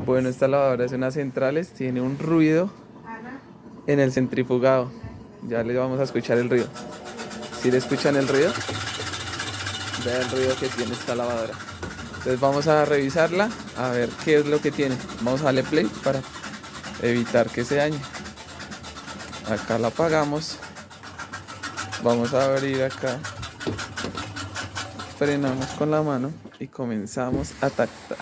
Bueno, esta lavadora es una Centrales, tiene un ruido en el centrifugado. Ya le vamos a escuchar el ruido. ¿Sí le escuchan el ruido? Vean el ruido que tiene esta lavadora. Entonces vamos a revisarla, a ver qué es lo que tiene. Vamos a darle play para evitar que se dañe. Acá la apagamos. Vamos a abrir acá. Frenamos con la mano y comenzamos a tactar.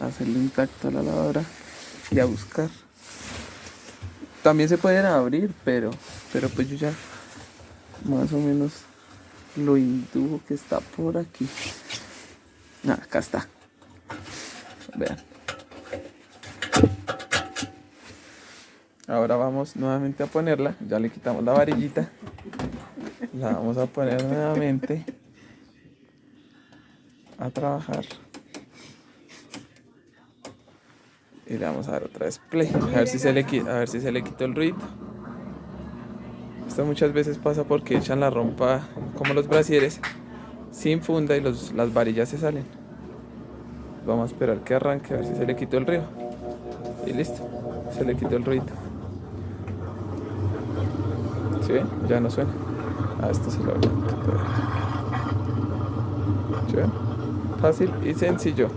A hacerle un tacto a la lavadora y a buscar. También se pueden abrir, pero pues yo ya más o menos lo intuyo que está por aquí. Ah, acá está. Vean. Ahora vamos nuevamente a ponerla. Ya le quitamos la varillita. La vamos a poner nuevamente a trabajar. Y le vamos a dar otra vez play. A ver si se le quitó el ruido. Esto muchas veces pasa porque echan la rompa como los brasieres sin funda y las varillas se salen. Vamos a esperar que arranque a ver si se le quitó el ruido. Y listo, se le quitó el ruido. ¿Sí ven? Ya no suena. Ah, esto se lo voy a... ¿Sí ven? Fácil y sencillo.